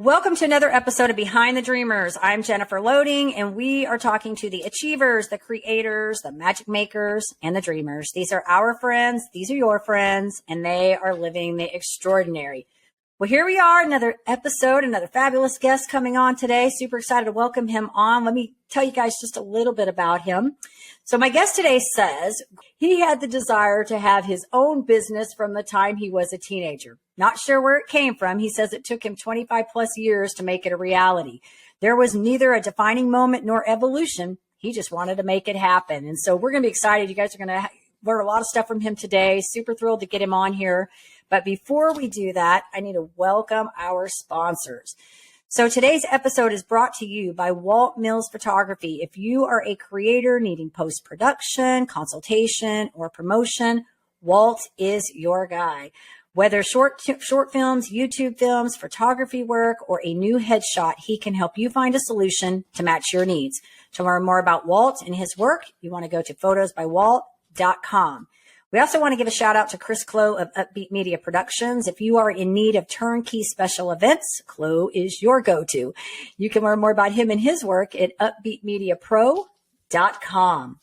Welcome to another episode of Behind the Dreamers. I'm Jennifer Loading, and we are talking to the achievers, the creators, the magic makers, and the dreamers. These are our friends. These are your friends, and they are living the extraordinary. Well, here we are, another episode, another fabulous guest coming on today. Super excited to welcome him on. Let me tell you guys just a little bit about him. So my guest today says he had the desire to have his own business from the time he was a teenager. Not sure where it came from. He says it took him 25 plus years to make it a reality. There was neither a defining moment nor evolution. He just wanted to make it happen. And so we're going to be excited. You guys are going to learn a lot of stuff from him today. Super thrilled to get him on here. But before we do that, I need to welcome our sponsors. So today's episode is brought to you by Walt Mills Photography. If you are a creator needing post-production, consultation, or promotion, Walt is your guy. Whether short films, YouTube films, photography work, or a new headshot, he can help you find a solution to match your needs. To learn more about Walt and his work, you want to go to photosbywalt.com. We also want to give a shout out to Chris Clow of Upbeat Media Productions. If you are in need of turnkey special events, Clow is your go-to. You can learn more about him and his work at upbeatmediapro.com.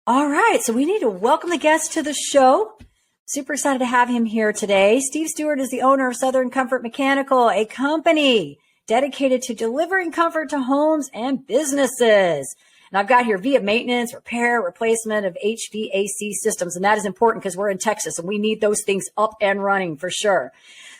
All right, so we need to welcome the guest to the show. Super excited to have him here today. Steve Stewart is the owner of Southern Comfort Mechanical, a company dedicated to delivering comfort to homes and businesses. And I've got here via maintenance, repair, replacement of HVAC systems. And that is important because we're in Texas and we need those things up and running for sure.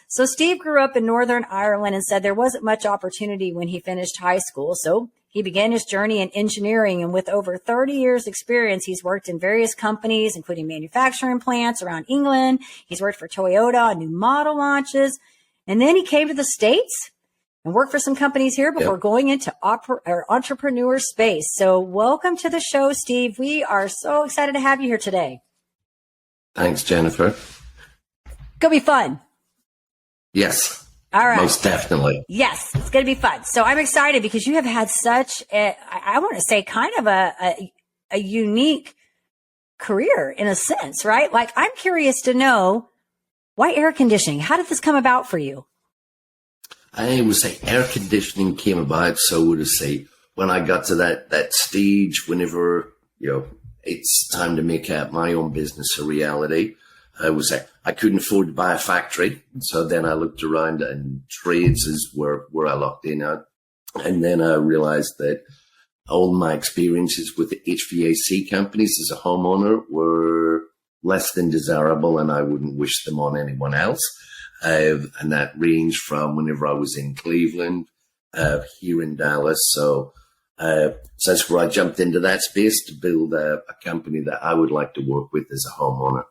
So Steve grew up in Northern Ireland and said there wasn't much opportunity when he finished high school. So he began his journey in engineering. And with over 30 years experience, he's worked in various companies, including manufacturing plants around England. He's worked for Toyota on new model launches. And then he came to the States and worked for some companies here before going into entrepreneur space. So welcome to the show, Steve. We are so excited to have you here today. Thanks, Jennifer. Gonna be fun. Yes. All right. Most definitely. Yes, it's gonna be fun. So I'm excited because you have had such I want to say kind of a unique career in a sense, right? Like I'm curious to know why air conditioning? How did this come about for you? I would say air conditioning came about. So would I say when I got to that stage, whenever, it's time to make my own business a reality, I was like, I couldn't afford to buy a factory. So then I looked around and trades is where I locked in at. And then I realized that all my experiences with the HVAC companies as a homeowner were less than desirable and I wouldn't wish them on anyone else. And that ranged from whenever I was in Cleveland, here in Dallas. So that's where I jumped into that space to build a company that I would like to work with as a homeowner.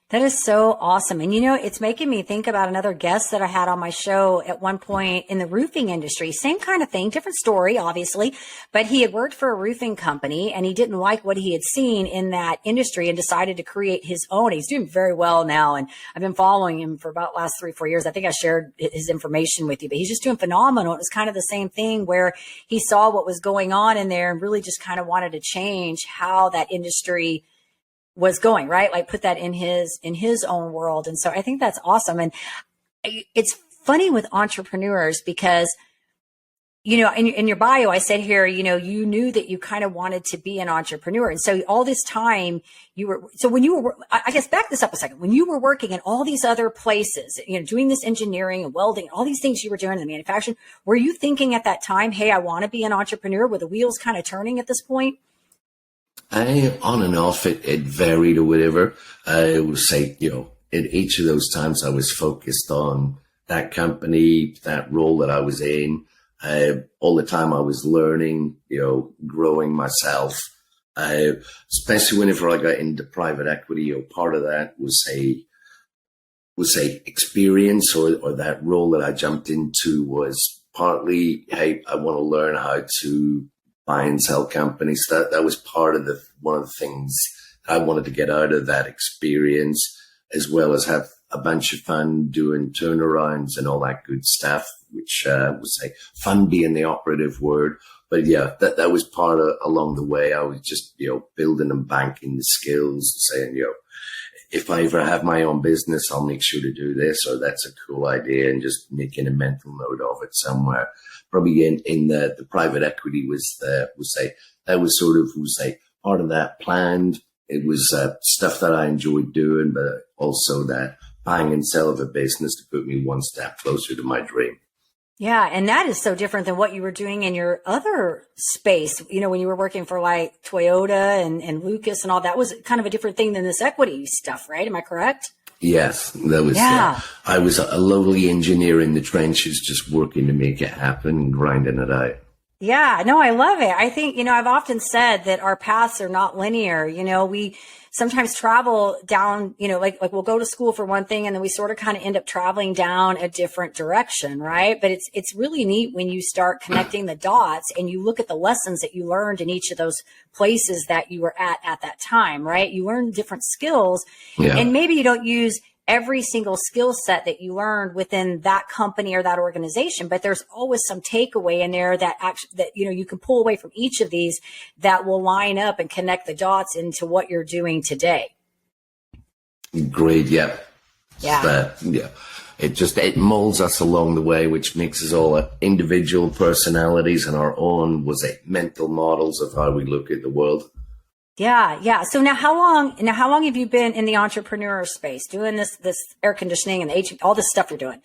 That is so awesome. And it's making me think about another guest that I had on my show at one point in the roofing industry. Same kind of thing, different story, obviously, but he had worked for a roofing company and he didn't like what he had seen in that industry and decided to create his own. He's doing very well now. And I've been following him for about the last 3-4 years. I think I shared his information with you, but he's just doing phenomenal. It was kind of the same thing where he saw what was going on in there and really just kind of wanted to change how that industry was going, right? Like put that in his own world. And so I think that's awesome. And it's funny with entrepreneurs because, in your bio, I said here, you knew that you kind of wanted to be an entrepreneur. And so all this time I guess back this up a second, when you were working in all these other places, doing this engineering and welding, all these things you were doing in the manufacturing, were you thinking at that time, hey, I want to be an entrepreneur? Were the wheels kind of turning at this point? On and off, it varied or whatever. I would say, in each of those times I was focused on that company, that role that I was in. All the time I was learning, growing myself. Especially whenever I got into private equity, part of that was a experience or that role that I jumped into was partly, hey, I want to learn how to buy and sell companies. That was part of one of the things I wanted to get out of that experience, as well as have a bunch of fun doing turnarounds and all that good stuff, which was fun being the operative word. But yeah, that was part of along the way. I was just, building and banking the skills, saying, if I ever have my own business, I'll make sure to do this, or that's a cool idea, and just making a mental note of it somewhere. Probably in the private equity was part of that planned. It was stuff that I enjoyed doing, but also that buying and sell of a business to put me one step closer to my dream. Yeah. And that is so different than what you were doing in your other space. You know, when you were working for like Toyota and Lucas and all that was kind of a different thing than this equity stuff, right? Am I correct? Yes, that was, I was a lowly engineer in the trenches, just working to make it happen, grinding it out. Yeah, no, I love it. I think, I've often said that our paths are not linear. We sometimes travel down, like we'll go to school for one thing and then we sort of kind of end up traveling down a different direction, right? But it's really neat when you start connecting the dots and you look at the lessons that you learned in each of those places that you were at that time, right? You learn different skills and maybe you don't use every single skill set that you learned within that company or that organization, but there's always some takeaway in there that you can pull away from each of these that will line up and connect the dots into what you're doing today. Great. Yeah. Yeah. It molds us along the way, which makes us all individual personalities and our own mental models of how we look at the world. Yeah. Yeah. So now how long have you been in the entrepreneur space doing this air conditioning and the all this stuff you're doing?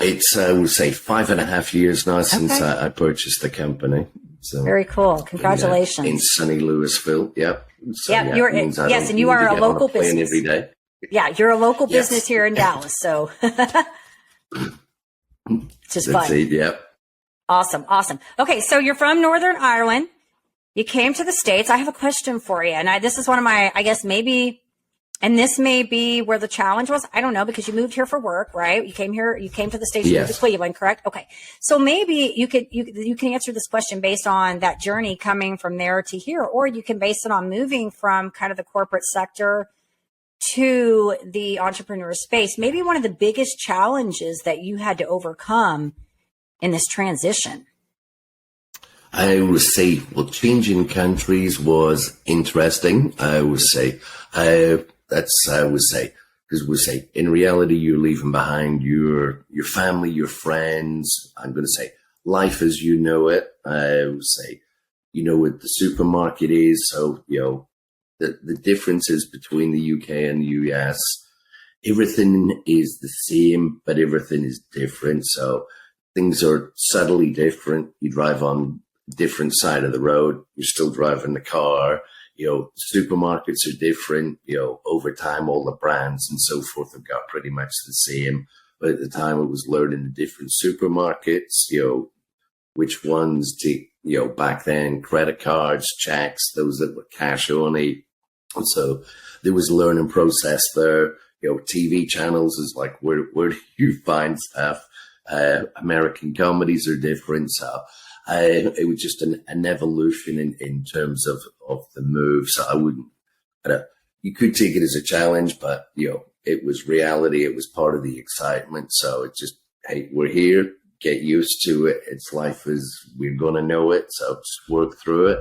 It's, I would say 5.5 years now since I purchased the company. So very cool. Congratulations. In sunny Louisville. Yep. So, and you are a local business every day. Yeah. You're a local business here in Dallas. So just fun. Yep. Awesome. Okay. So you're from Northern Ireland. You came to the States. I have a question for you. And this is one of my, I guess maybe, and this may be where the challenge was. I don't know, because you moved here for work, right? You came to the States, you moved to Cleveland, correct? Okay. So maybe you can answer this question based on that journey coming from there to here, or you can base it on moving from kind of the corporate sector to the entrepreneur space. Maybe one of the biggest challenges that you had to overcome in this transition. I would say, changing countries was interesting. Because in reality, you're leaving behind your family, your friends. I'm going to say life as you know it. I would say, what the supermarket is. So, the differences between the UK and the US, everything is the same, but everything is different. So things are subtly different. You drive on different side of the road, you're still driving the car, supermarkets are different, over time, all the brands and so forth have got pretty much the same. But at the time I was learning the different supermarkets, which ones to, back then, credit cards, checks, those that were cash only. And so there was a learning process there. TV channels is like, where do you find stuff? American comedies are different. So it was just an evolution in terms of the move. So you could take it as a challenge, but, it was reality. It was part of the excitement. So it's just, hey, we're here, get used to it. It's life as we're going to know it. So just work through it.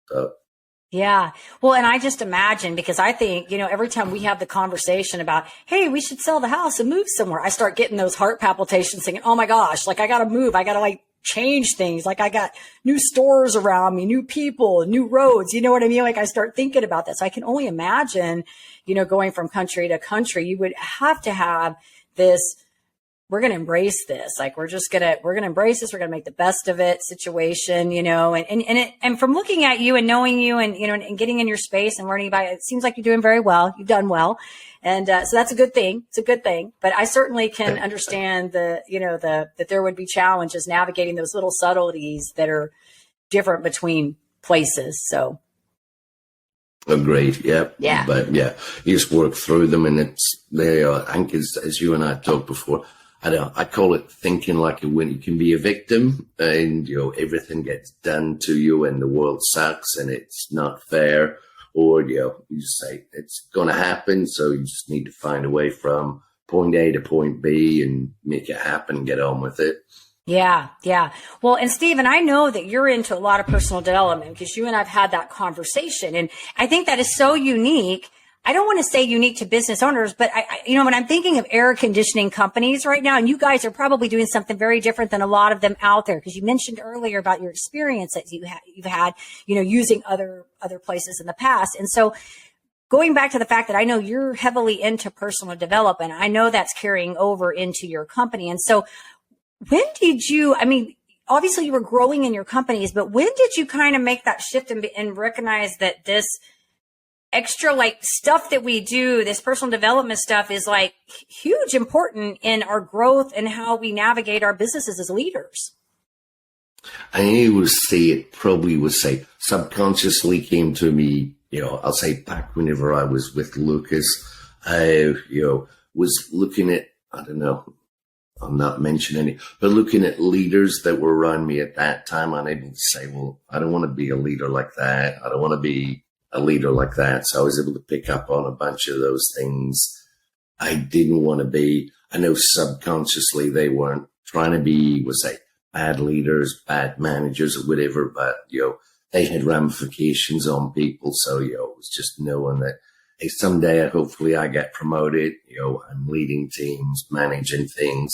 So. Yeah. Well, and I just imagine, because I think, every time we have the conversation about, hey, we should sell the house and move somewhere, I start getting those heart palpitations thinking, oh my gosh, like I got to move. I got to change things. Like I got new stores around me, new people, new roads. You know what I mean? Like I start thinking about that. So I can only imagine, going from country to country, you would have to have this, we're going to embrace this. Like we're going to embrace this. We're going to make the best of it situation, and from looking at you and knowing you and, and getting in your space and learning about it, it seems like you're doing very well. You've done well. And, so that's a good thing. It's a good thing, but I certainly can understand that there would be challenges navigating those little subtleties that are different between places. So. Agreed. Yeah. Yeah. But you just work through them, and I think as you and I talked before, I call it thinking like a winner. You can be a victim and, everything gets done to you and the world sucks and it's not fair. Or, you just say it's going to happen. So you just need to find a way from point A to point B and make it happen and get on with it. Yeah. Yeah. Well, and Stephen, I know that you're into a lot of personal development because you and I've had that conversation. And I think that is so unique. I don't want to say unique to business owners, but when I'm thinking of air conditioning companies right now, and you guys are probably doing something very different than a lot of them out there, because you mentioned earlier about your experience that you've had, using other places in the past. And so going back to the fact that I know you're heavily into personal development, I know that's carrying over into your company. And so when did you, obviously you were growing in your companies, but when did you kind of make that shift and recognize that this extra stuff that we do, this personal development stuff, is huge important in our growth and how we navigate our businesses as leaders? I would say it probably would say subconsciously came to me, I'll say back whenever I was with Lucas, I, was looking at, I don't know, I'm not mentioning any, but looking at leaders that were around me at that time, I'm able to say, well, I don't want to be a leader like that. I don't want to be a leader like that. So I was able to pick up on a bunch of those things I didn't want to be. I know subconsciously they weren't trying to be, bad leaders, bad managers or whatever, but, they had ramifications on people. So, it was just knowing that, hey, someday hopefully I get promoted, I'm leading teams, managing things.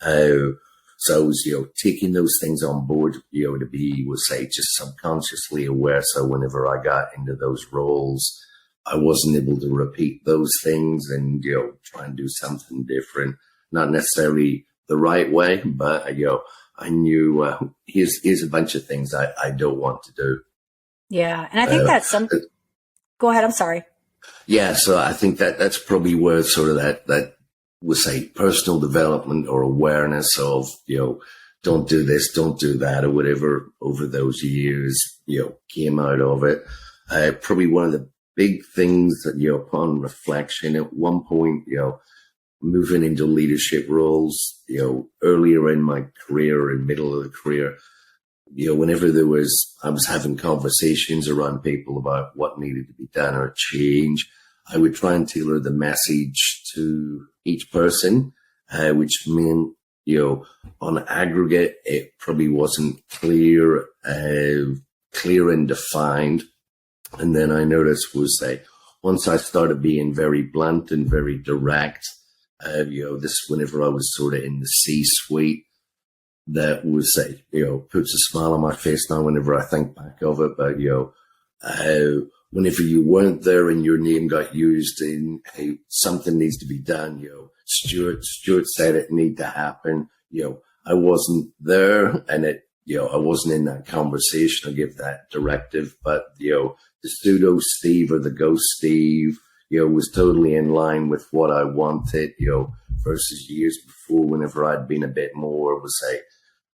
So I was, taking those things on board, to be, just subconsciously aware. So whenever I got into those roles, I wasn't able to repeat those things and, try and do something different. Not necessarily the right way, but, I knew, here's a bunch of things I don't want to do. Yeah. And I think that's go ahead. I'm sorry. Yeah. So I think that's probably where sort of that personal development or awareness of, don't do this, don't do that, or whatever over those years, came out of it. Probably one of the big things that, upon reflection at one point, moving into leadership roles, earlier in my career and middle of the career, whenever I was having conversations around people about what needed to be done or change, I would try and tailor the message to each person, which meant, on aggregate, it probably wasn't clear and defined. And then I noticed once I started being very blunt and very direct, this whenever I was sort of in the C-suite, that was puts a smile on my face now whenever I think back of it. But, whenever you weren't there and your name got used in, hey, something needs to be done, Stewart said it need to happen. I wasn't there and I wasn't in that conversation to give that directive, but, the pseudo Steve or the ghost Steve, was totally in line with what I wanted, versus years before whenever I'd been a bit more,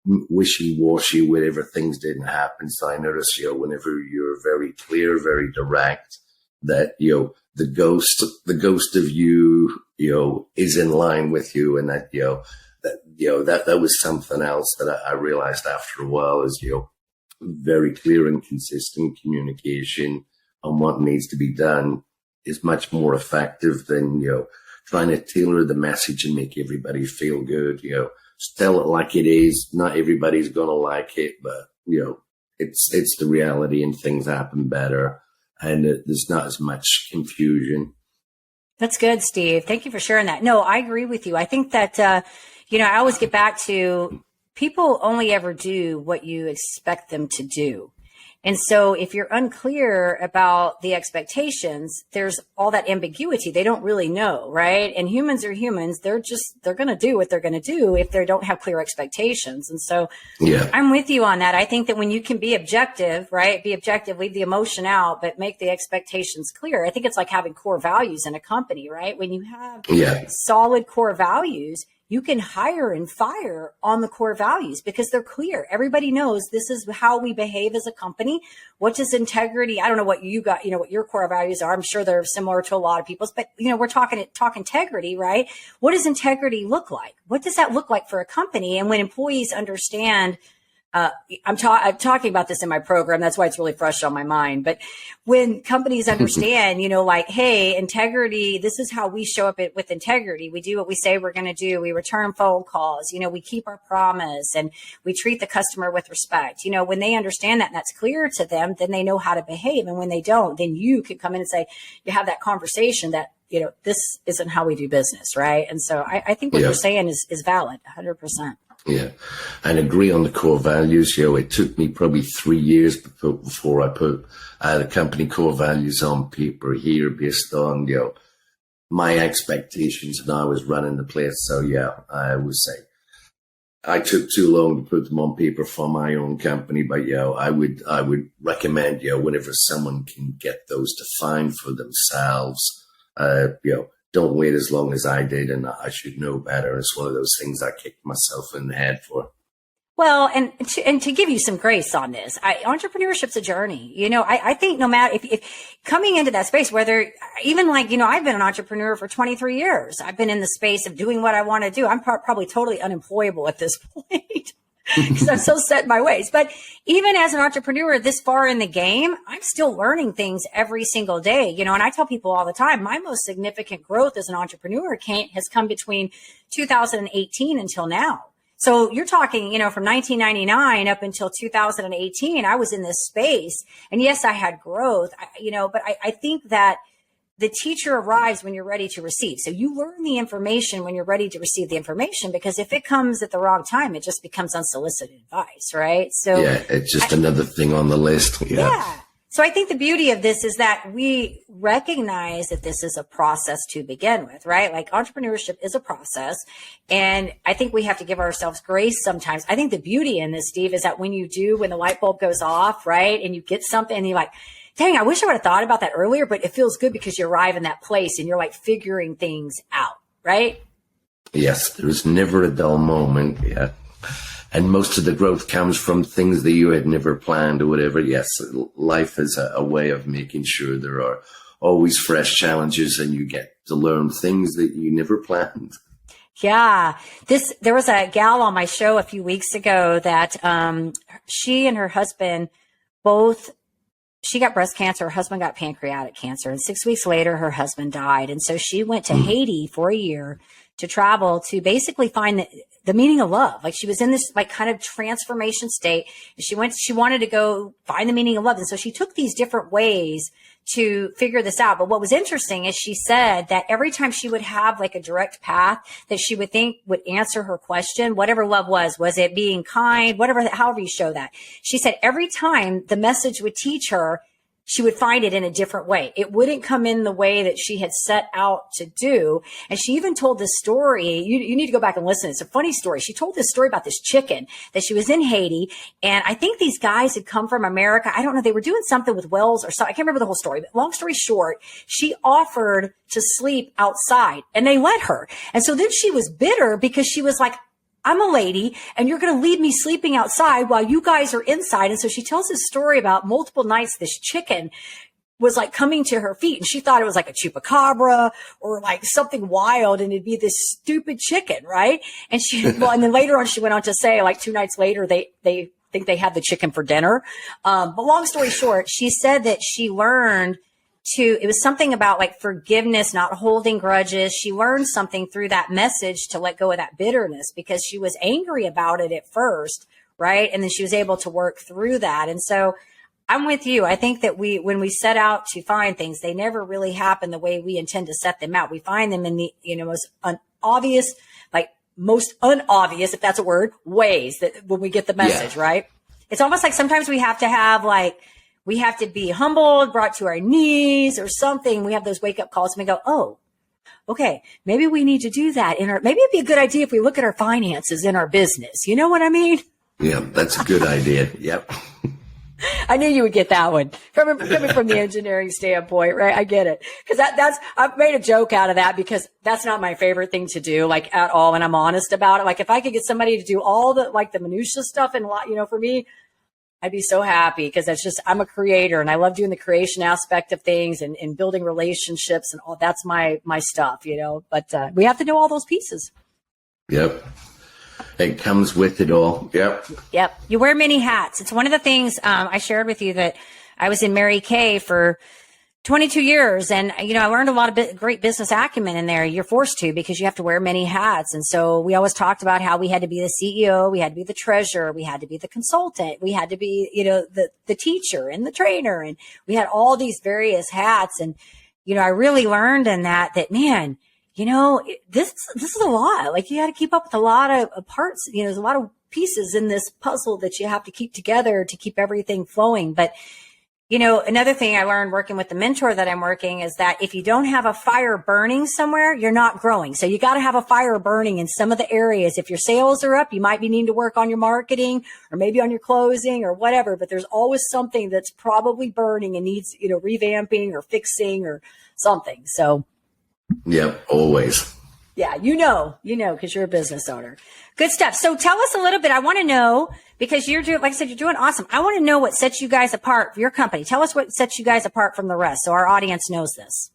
wishy-washy, whatever, things didn't happen. So I noticed, whenever you're very clear, very direct, that, the ghost of you, is in line with you. And that, that was something else that I realized after a while is, very clear and consistent communication on what needs to be done is much more effective than, trying to tailor the message and make everybody feel good, tell it like it is. Not everybody's going to like it, but, it's the reality and things happen better. And there's not as much confusion. That's good, Steve. Thank you for sharing that. No, I agree with you. I think that, I always get back to people only ever do what you expect them to do. And so if you're unclear about the expectations, there's all that ambiguity. They don't really know, right? And humans are humans. They're going to do what they're going to do if they don't have clear expectations. And so yeah, I'm with you on that. I think that when you can be objective, right? Be objective, leave the emotion out, but make the expectations clear. I think it's like having core values in a company, right? When you have solid core values, you can hire and fire on the core values because they're clear. Everybody knows this is how we behave as a company. What does integrity? I don't know what you got, what your core values are. I'm sure they're similar to a lot of people's, but we're talking integrity, right? What does integrity look like? What does that look like for a company? And when employees understand I'm talking about this in my program. That's why it's really fresh on my mind. But when companies understand, like, hey, integrity, this is how we show up with integrity. We do what we say we're going to do. We return phone calls. We keep our promise, and we treat the customer with respect. When they understand that and that's clear to them, then they know how to behave. And when they don't, then you can come in and say, you have that conversation that, this isn't how we do business. Right. And so I think what you're saying is valid 100%. Yeah, and agree on the core values. It took me probably 3 years before I put the company core values on paper here based on, my expectations, and I was running the place. So yeah, I would say I took too long to put them on paper for my own company. But I would recommend, whenever someone can get those defined for themselves, don't wait as long as I did, and I should know better. It's one of those things I kicked myself in the head for. Well, and to give you some grace on this, entrepreneurship's a journey. I think no matter if coming into that space, whether even like, I've been an entrepreneur for 23 years. I've been in the space of doing what I want to do. I'm probably totally unemployable at this point. Because I'm so set in my ways. But even as an entrepreneur this far in the game, I'm still learning things every single day. And I tell people all the time, my most significant growth as an entrepreneur has come between 2018 until now. So you're talking, from 1999 up until 2018, I was in this space. And yes, I had growth, but I think that the teacher arrives when you're ready to receive. So you learn the information when you're ready to receive the information, because if it comes at the wrong time, it just becomes unsolicited advice, right? So yeah, it's just another thing on the list. Yeah. So I think the beauty of this is that we recognize that this is a process to begin with, right? Like entrepreneurship is a process. And I think we have to give ourselves grace sometimes. I think the beauty in this, Steve, is that when the light bulb goes off, right? And you get something and you're like, dang, I wish I would have thought about that earlier, but it feels good because you arrive in that place and you're like figuring things out, right? Yes, there's never a dull moment. Yeah. And most of the growth comes from things that you had never planned or whatever. Yes, life is a way of making sure there are always fresh challenges and you get to learn things that you never planned. Yeah. There was a gal on my show a few weeks ago that she and her husband she got breast cancer. Her husband got pancreatic cancer. And 6 weeks later, her husband died. And so she went to Haiti for a year to travel to basically find the meaning of love. Like she was in this like kind of transformation state. She wanted to go find the meaning of love. And so she took these different ways to figure this out. But what was interesting is she said that every time she would have like a direct path that she would think would answer her question, whatever love was it being kind, however you show that. She said every time the message would teach her, she would find it in a different way. It wouldn't come in the way that she had set out to do. And she even told this story. You need to go back and listen. It's a funny story. She told this story about this chicken that she was in Haiti. And I think these guys had come from America. I don't know. They were doing something with wells or something. I can't remember the whole story, but long story short, she offered to sleep outside and they let her. And so then she was bitter because she was like, I'm a lady and you're going to leave me sleeping outside while you guys are inside. And so she tells this story about multiple nights this chicken was like coming to her feet and she thought it was like a chupacabra or like something wild and it'd be this stupid chicken, right? And and then later on she went on to say like 2 nights later they think they had the chicken for dinner. But long story short, she said that she learned it was something about like forgiveness, not holding grudges. She learned something through that message to let go of that bitterness because she was angry about it at first, right? And then she was able to work through that. And so I'm with you. I think that when we set out to find things, they never really happen the way we intend to set them out. We find them in the, most unobvious, if that's a word, ways that when we get the message, right? It's almost like sometimes we have to be humbled, brought to our knees or something. We have those wake up calls and we go, oh, okay, maybe we need to do that maybe it'd be a good idea if we look at our finances in our business. You know what I mean? Yeah, that's a good idea. Yep. I knew you would get that one coming from the engineering standpoint, right? I get it. Cause I've made a joke out of that because that's not my favorite thing to do, like at all. And I'm honest about it. Like if I could get somebody to do all the minutia stuff and for me, I'd be so happy because I'm a creator and I love doing the creation aspect of things and building relationships and all that's my stuff, but we have to know all those pieces. Yep. It comes with it all. Yep. Yep. You wear many hats. It's one of the things I shared with you that I was in Mary Kay for 22 years. And, I learned a lot of great business acumen in there. You're forced to because you have to wear many hats. And so we always talked about how we had to be the CEO. We had to be the treasurer. We had to be the consultant. We had to be, the teacher and the trainer. And we had all these various hats. And, I really learned in that, man, this is a lot. Like you got to keep up with a lot of parts. There's a lot of pieces in this puzzle that you have to keep together to keep everything flowing. But another thing I learned working with the mentor that I'm working is that if you don't have a fire burning somewhere, you're not growing. So you got to have a fire burning in some of the areas. If your sales are up, you might be needing to work on your marketing or maybe on your closing or whatever, but there's always something that's probably burning and needs, revamping or fixing or something. So. Yep. Always. Yeah. Because you're a business owner. Good stuff. So tell us a little bit. I want to know, because you're doing, like I said, you're doing awesome. I want to know what sets you guys apart, your company. Tell us what sets you guys apart from the rest so our audience knows this.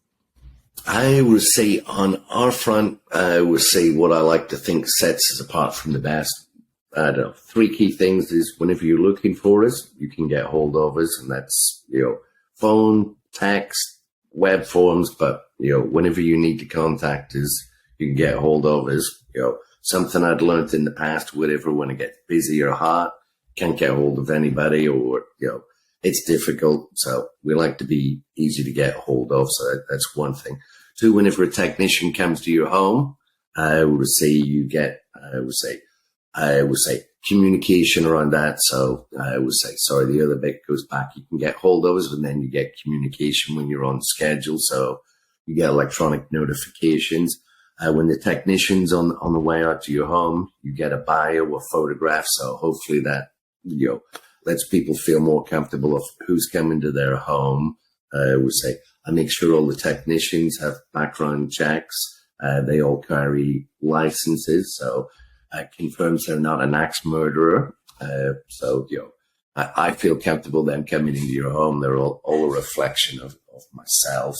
I would say on our front, I would say what I like to think sets us apart from the best. I don't know. 3 key things is whenever you're looking for us, you can get hold of us, and that's, phone, text, web forms, but, whenever you need to contact us, you can get hold of us. Something I'd learned in the past, whatever, when it gets busy or hot, can't get hold of anybody or, it's difficult. So we like to be easy to get hold of. So that's one thing. 2, whenever a technician comes to your home, I would say communication around that. So I would say, the other bit goes back. You can get hold of us, and then you get communication when you're on schedule. So you get electronic notifications. When the technician's on the way out to your home, you get a bio, a photograph. So hopefully that, lets people feel more comfortable of who's coming to their home. I would say I make sure all the technicians have background checks. They all carry licenses. So it confirms they're not an axe murderer. I feel comfortable them coming into your home. They're all a reflection of myself.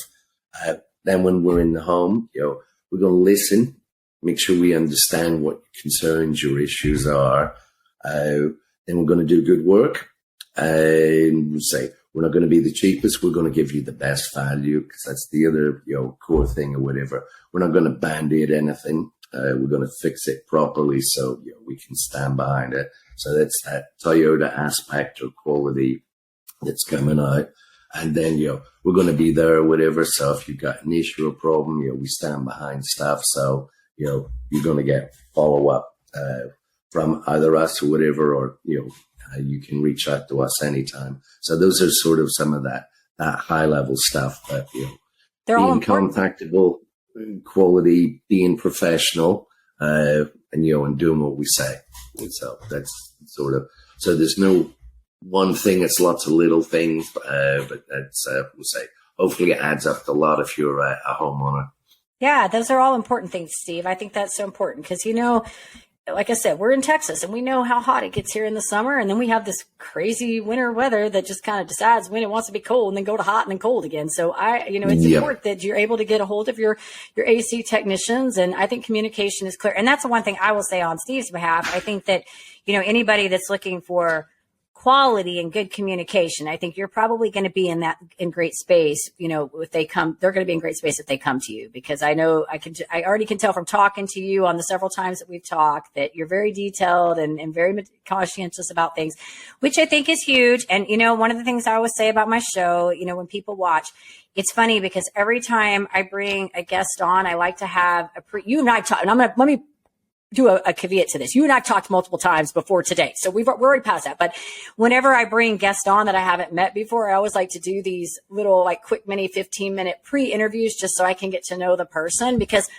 Then when we're in the home, we're going to listen, make sure we understand what concerns your issues are. Then we're going to do good work. And we'll say, we're not going to be the cheapest. We're going to give you the best value, because that's the other, core thing or whatever. We're not going to band-aid anything. We're going to fix it properly so we can stand behind it. So that's that Toyota aspect or quality that's coming out. And then, we're going to be there or whatever. So if you've got an issue or problem, we stand behind stuff. So, you're going to get follow-up from either us or whatever, or, you can reach out to us anytime. So those are sort of some of that high-level stuff. But, they're all being contactable, quality, being professional, and doing what we say. And so that's sort of, so there's no one thing, it's lots of little things, but that's, we'll say, hopefully it adds up to a lot if you're a homeowner. Yeah, those are all important things, Steve. I think that's so important because, like I said, we're in Texas and we know how hot it gets here in the summer. And then we have this crazy winter weather that just kind of decides when it wants to be cold and then go to hot and then cold again. So it's important that you're able to get a hold of your AC technicians. And I think communication is clear. And that's the one thing I will say on Steve's behalf. I think that, anybody that's looking for quality and good communication, I think you're probably going to be in great space. If they come, they're going to be in great space if they come to you, because I know I already can tell from talking to you on the several times that we've talked that you're very detailed and very conscientious about things, which I think is huge. And, one of the things I always say about my show, when people watch, it's funny because every time I bring a guest on, I like to have you and I talk, and let me do a caveat to this. You and I've talked multiple times before today. So we're already past that. But whenever I bring guests on that I haven't met before, I always like to do these little quick mini 15-minute pre-interviews just so I can get to know the person, because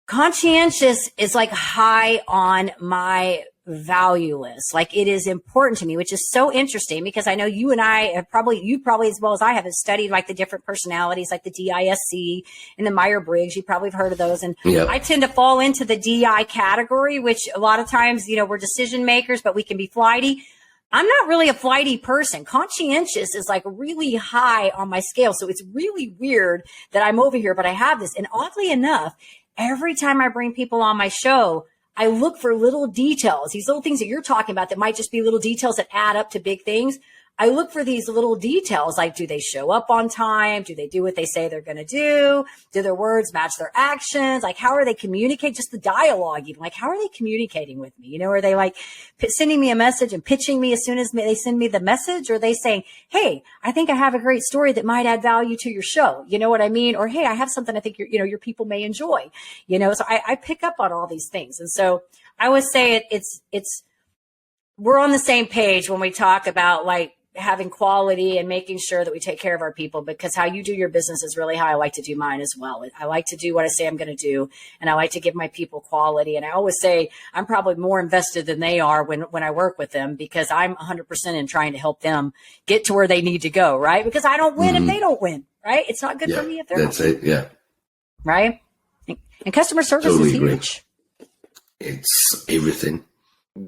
conscientious is high on my value list. It is important to me, which is so interesting because I know you and I have you probably as well as I have studied the different personalities, the DISC and the Myers-Briggs. You probably have heard of those. And I tend to fall into the DI category, which a lot of times, we're decision makers, but we can be flighty. I'm not really a flighty person. Conscientious is really high on my scale. So it's really weird that I'm over here, but I have this. And oddly enough, every time I bring people on my show, I look for little details, these little things that you're talking about that might just be little details that add up to big things. I look for these little details, like, do they show up on time? Do they do what they say they're going to do? Do their words match their actions? Like, how are they communicating? Just the dialogue, even, like, how are they communicating with me? Are they like sending me a message and pitching me as soon as they send me the message? Or are they saying, hey, I think I have a great story that might add value to your show. You know what I mean? Or, hey, I have something I think your people may enjoy, so I pick up on all these things. And so I would say we're on the same page when we talk about like having quality and making sure that we take care of our people, because how you do your business is really how I like to do mine as well. I like to do what I say I'm going to do, and I like to give my people quality. And I always say I'm probably more invested than they are when I work with them, because I'm 100% in trying to help them get to where they need to go, right? Because I don't win if they don't win, right? It's not good for me if they're not winning. Yeah. Right? And customer service Totally is agree. huge. It's everything.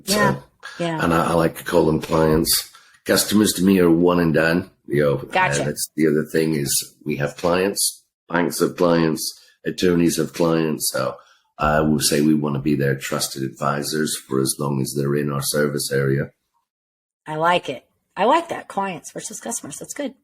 Yeah. So, Yeah. and I like to call them clients. Customers to me are one and done. Gotcha. That's the other thing is we have clients, banks have clients, attorneys have clients. So I will say we want to be their trusted advisors for as long as they're in our service area. I like it. I like that. Clients versus customers. That's good.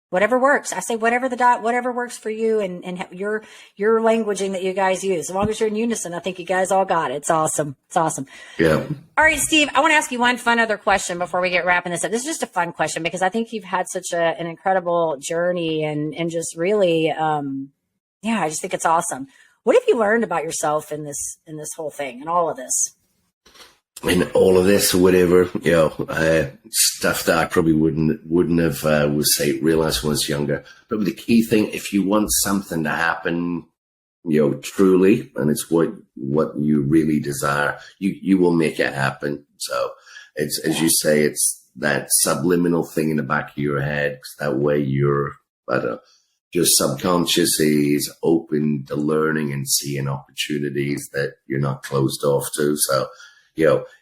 Whatever works. I say whatever works for you and your languaging that you guys use. As long as you're in unison, I think you guys all got it. It's awesome. It's awesome. Yeah. All right, Steve, I want to ask you one fun other question before we get wrapping this up. This is just a fun question because I think you've had such an incredible journey and just really, I just think it's awesome. What have you learned about yourself in this whole thing and all of this? In all of this or whatever, stuff that I probably wouldn't have realized when I was younger. But the key thing, if you want something to happen, truly, and it's what you really desire, you will make it happen. So it's, as you say, it's that subliminal thing in the back of your head. 'Cause that way your subconscious is open to learning and seeing opportunities that you're not closed off to. So,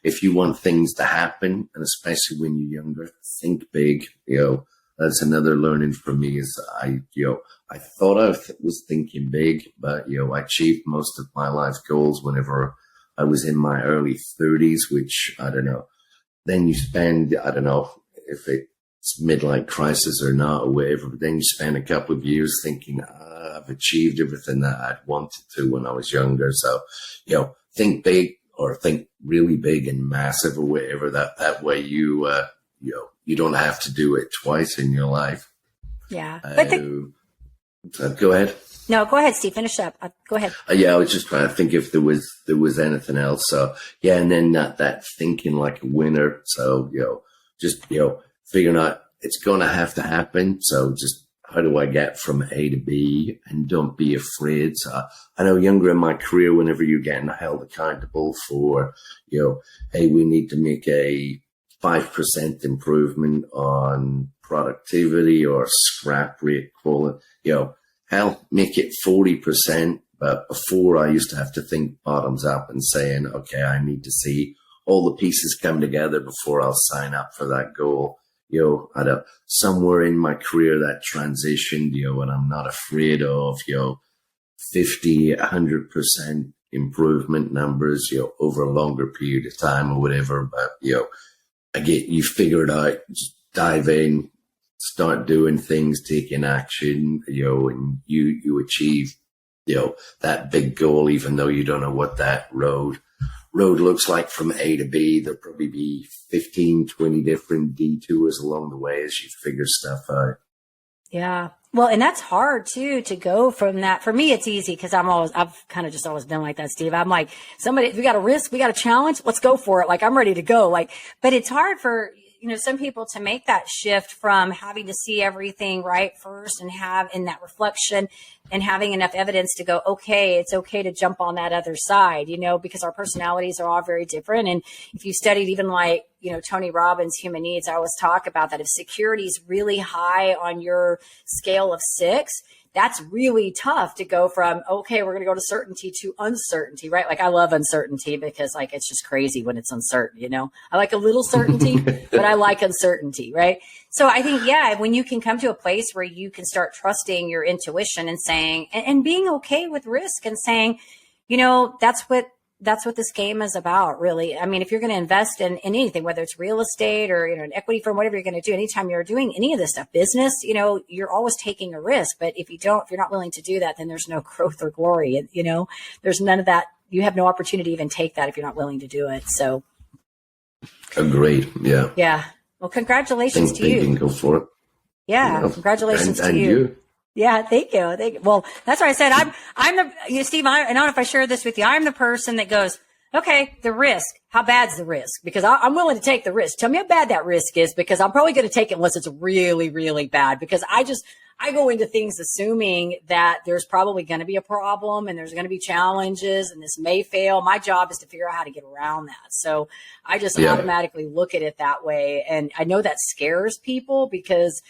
if you want things to happen, and especially when you're younger, think big. That's another learning for me is I thought I was thinking big, but, I achieved most of my life goals whenever I was in my early 30s, which I don't know. Then you spend, I don't know if it's midlife crisis or not or whatever, but then you spend a couple of years thinking, I've achieved everything that I'd wanted to when I was younger. So, think big. Or think really big and massive or whatever. That way you don't have to do it twice in your life. Yeah. Go ahead. No, go ahead, Steve. Finish up. Go ahead. I was just trying to think if there was anything else. So and then that thinking like a winner. So just figuring out it's going to have to happen. So just how do I get from A to B, and don't be afraid. So I know younger in my career, whenever you're getting held accountable for, hey, we need to make a 5% improvement on productivity or scrap rate quality, hell, make it 40%. But before I used to have to think bottoms up and saying, okay, I need to see all the pieces come together before I'll sign up for that goal. Somewhere in my career that transitioned, and I'm not afraid of, 50, 100% improvement numbers, over a longer period of time or whatever. But, you figure it out, just dive in, start doing things, taking action, and you achieve, that big goal, even though you don't know what that road looks like from A to B. There'll probably be 15, 20 different detours along the way as you figure stuff out. Yeah. Well, and that's hard too, to go from that. For me, it's easy because I've kind of just always been like that, Steve. I'm like, we got a risk, we got a challenge, let's go for it. Like, I'm ready to go. But it's hard for, some people to make that shift from having to see everything right first and have in that reflection and having enough evidence to go, okay, it's okay to jump on that other side, because our personalities are all very different. And if you studied even like, Tony Robbins' Human Needs, I always talk about that. If security is really high on your scale of 6, that's really tough to go from, okay, we're going to go to certainty to uncertainty, right? Like, I love uncertainty because it's just crazy when it's uncertain, I like a little certainty, but I like uncertainty, right? So I think, when you can come to a place where you can start trusting your intuition and saying, and being okay with risk and saying, that's what that's what this game is about, really. I mean, if you're going to invest in anything, whether it's real estate or, an equity firm, whatever you're going to do, anytime you're doing any of this stuff, business, you're always taking a risk. But if you're not willing to do that, then there's no growth or glory. There's none of that. You have no opportunity to even take that if you're not willing to do it. So. Agreed. Yeah. Yeah. Well, congratulations to you. You can go for it. Yeah. Congratulations to you. You. Yeah, thank you. Well, that's why I said Steve. I don't know if I share this with you. I'm the person that goes, okay, the risk. How bad's the risk? Because I'm willing to take the risk. Tell me how bad that risk is, because I'm probably going to take it unless it's really, really bad. Because I go into things assuming that there's probably going to be a problem and there's going to be challenges and this may fail. My job is to figure out how to get around that. So I just automatically look at it that way, and I know that scares people because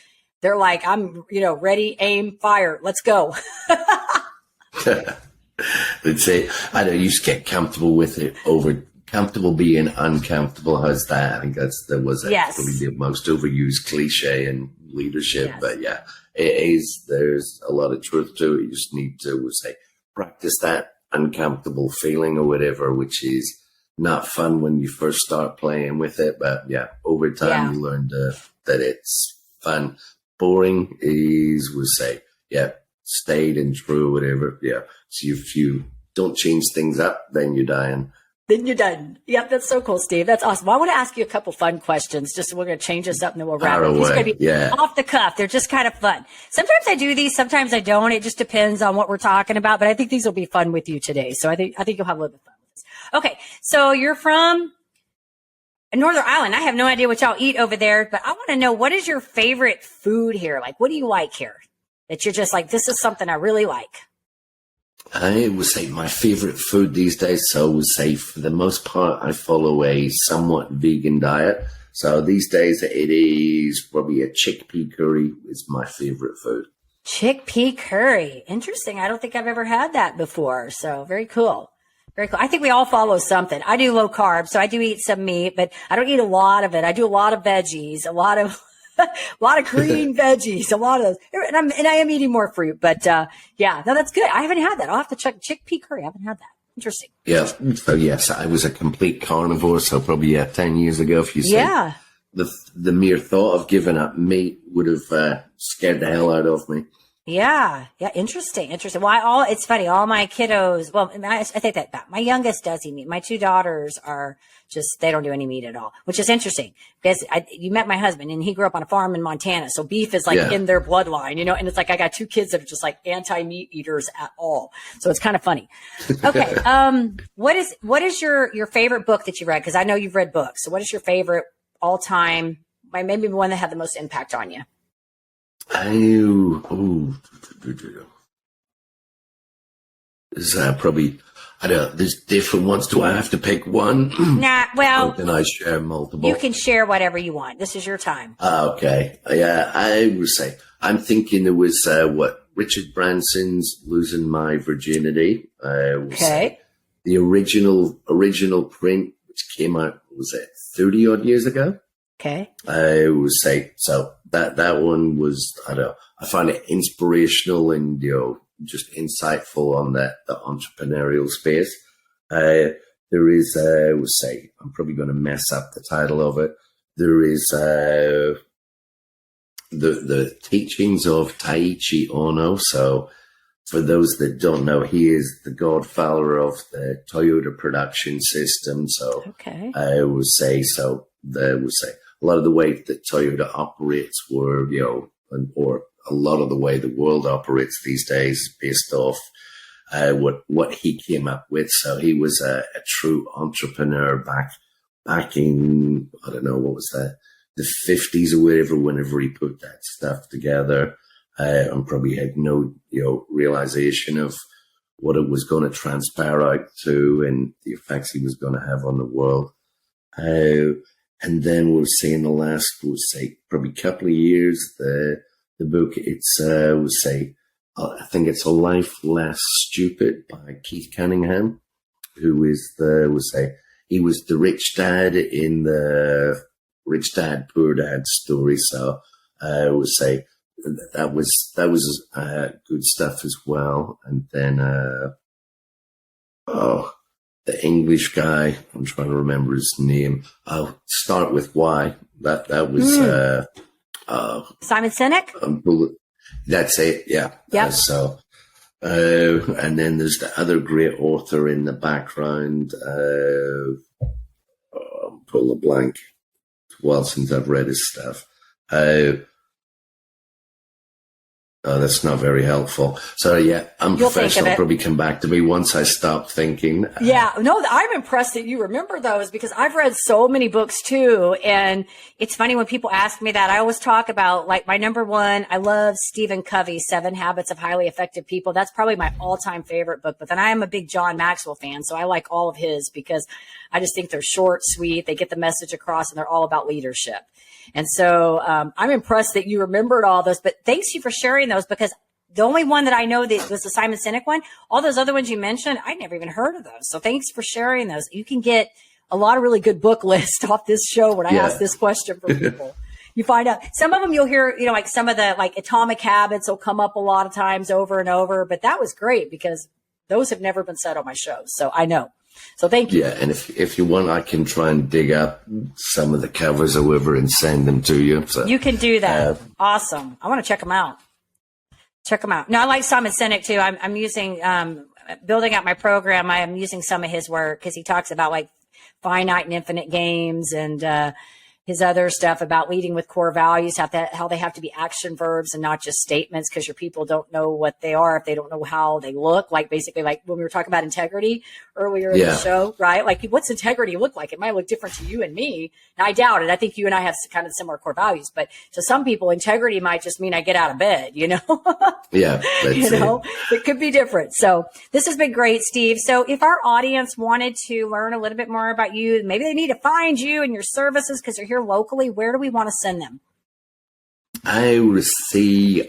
they're like, I'm, ready, aim, fire, let's go. Let's say, I know you just get comfortable with it over comfortable being uncomfortable. How's that? I think that was probably the most overused cliche in leadership. Yes. But yeah, there's a lot of truth to it. You just need to practice that uncomfortable feeling or whatever, which is not fun when you first start playing with it. But yeah, over time you learn that it's fun. Boring is, stayed and true, whatever. Yeah. So if you don't change things up, then you're dying. Then you're done. Yep, that's so cool, Steve. That's awesome. Well, I want to ask you a couple fun questions. Just we're going to change this up and then we'll wrap it. These are going to be off the cuff. They're just kind of fun. Sometimes I do these, sometimes I don't. It just depends on what we're talking about. But I think these will be fun with you today. So I think you'll have a little bit of fun with this. Okay, so you're from Northern Ireland. I have no idea what y'all eat over there, but I want to know, what is your favorite food here? Like, what do you like here that you're just like, this is something I really like? I would say my favorite food these days. So I would say for the most part, I follow a somewhat vegan diet. So these days it is probably a chickpea curry is my favorite food. Chickpea curry. Interesting. I don't think I've ever had that before. So very cool. Very cool. I think we all follow something. I do low carb, so I do eat some meat, but I don't eat a lot of it. I do a lot of veggies, a lot of green veggies, a lot of those. And I am eating more fruit, but no, that's good. I haven't had that. I'll have to check chickpea curry. I haven't had that. Interesting. Yeah. So yes, I was a complete carnivore. So probably 10 years ago, if you say the mere thought of giving up meat would have scared the hell out of me. Yeah. Interesting. Well, it's funny. All my kiddos, I take that back. My youngest does eat meat. My two daughters they don't do any meat at all, which is interesting because you met my husband and he grew up on a farm in Montana. So beef is in their bloodline, and it's like, I got two kids that are just like anti-meat eaters at all. So it's kind of funny. Okay. What is your favorite book that you read? Cause I know you've read books. So what is your favorite all time, maybe the one that had the most impact on you? Probably, I don't know, there's different ones. Do I have to pick one? Nah, well. Or can I share multiple? You can share whatever you want. This is your time. Okay. Yeah, I would say, I'm thinking it was, Richard Branson's Losing My Virginity. Okay. The original print, which came out, 30 odd years ago? Okay. I would say, so that one was, I don't know, I find it inspirational and, just insightful on the entrepreneurial space. There is, I would say, I'm probably going to mess up the title of it. There is, the teachings of Taiichi Ono. So for those that don't know, he is the godfather of the Toyota production system. So I would say, a lot of the way that Toyota operates or a lot of the way the world operates these days is based off what he came up with. So he was a true entrepreneur back in, I don't know, what was that, the 50s or whatever, whenever he put that stuff together, and probably had no, realization of what it was going to transpire out to and the effects he was going to have on the world. And then we'll say in the last, probably couple of years, the book, it's, I think it's A Life Less Stupid by Keith Cunningham, who is he was the rich dad in the Rich Dad, Poor Dad story. So I would say that was good stuff as well. And then, the English guy. I'm trying to remember his name. I'll start with Y. That was Simon Sinek. That's it. Yeah. Yeah. And then there's the other great author in the background. I'm pulling a blank. It's a while since I've read his stuff. That's not very helpful. So yeah, I'm professional. I'll probably come back to me once I stop thinking. Yeah, no, I'm impressed that you remember those because I've read so many books too. And it's funny when people ask me that, I always talk about like my number one. I love Stephen Covey's 7 Habits of Highly Effective People. That's probably my all-time favorite book. But then I am a big John Maxwell fan. So I like all of his because I just think they're short, sweet. They get the message across and they're all about leadership. And so I'm impressed that you remembered all those, but thanks you for sharing those because the only one that I know that was the Simon Sinek one, all those other ones you mentioned, I'd never even heard of those. So thanks for sharing those. You can get a lot of really good book lists off this show when I ask this question for people. You find out some of them you'll hear, you know, like some of the like Atomic Habits will come up a lot of times over and over, but that was great because those have never been said on my show. So I know. So thank you. Yeah, and if you want, I can try and dig up some of the covers or whatever and send them to you. So you can do that. Awesome. I want to check them out. No, I like Simon Sinek too. I'm using building out my program. I am using some of his work because he talks about like finite and infinite games and his other stuff about leading with core values, how they have to be action verbs and not just statements because your people don't know what they are if they don't know how they look. Like basically like when we were talking about integrity earlier in the show, right? Like what's integrity look like? It might look different to you and me. And I doubt it. I think you and I have kind of similar core values, but to some people, integrity might just mean I get out of bed, you know? Yeah. You know, it could be different. So this has been great, Steve. So if our audience wanted to learn a little bit more about you, maybe they need to find you and your services because you're here locally, where do we want to send them? I would say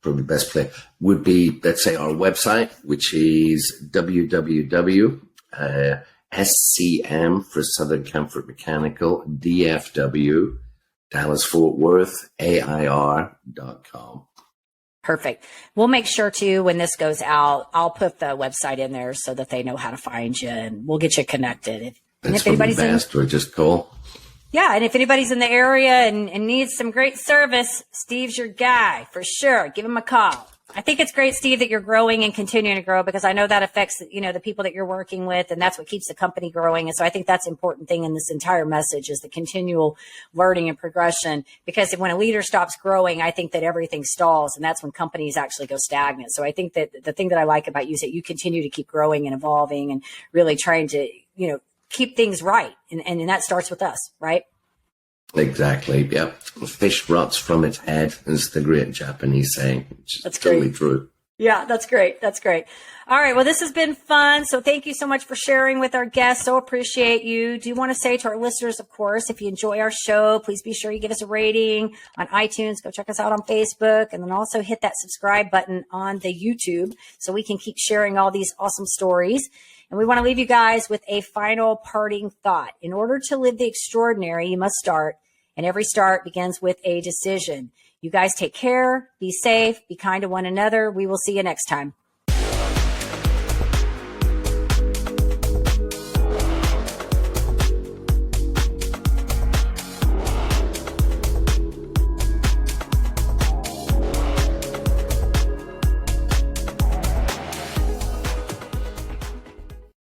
probably the best place would be, let's say, our website, which is www.scm for Southern Comfort Mechanical, DFW, Dallas Fort Worth, AIR.com. Perfect. We'll make sure too, when this goes out, I'll put the website in there so that they know how to find you and we'll get you connected. That's anybody's best, or just call. Yeah, and if anybody's in the area and needs some great service, Steve's your guy for sure. Give him a call. I think it's great, Steve, that you're growing and continuing to grow because I know that affects, you know, the people that you're working with, and that's what keeps the company growing. And so I think that's an important thing in this entire message is the continual learning and progression. Because when a leader stops growing, I think that everything stalls, and that's when companies actually go stagnant. So I think that the thing that I like about you is that you continue to keep growing and evolving and really trying to, you know, keep things right. And that starts with us, right? Exactly. Yep. Fish rots from its head is the great Japanese saying. That's totally true. Yeah, that's great. That's great. All right. Well, this has been fun. So thank you so much for sharing with our guests. So appreciate you. Do want to say to our listeners, of course, if you enjoy our show, please be sure you give us a rating on iTunes. Go check us out on Facebook, and then also hit that subscribe button on the YouTube so we can keep sharing all these awesome stories. And we want to leave you guys with a final parting thought. In order to live the extraordinary, you must start, and every start begins with a decision. You guys take care, be safe, be kind to one another. We will see you next time.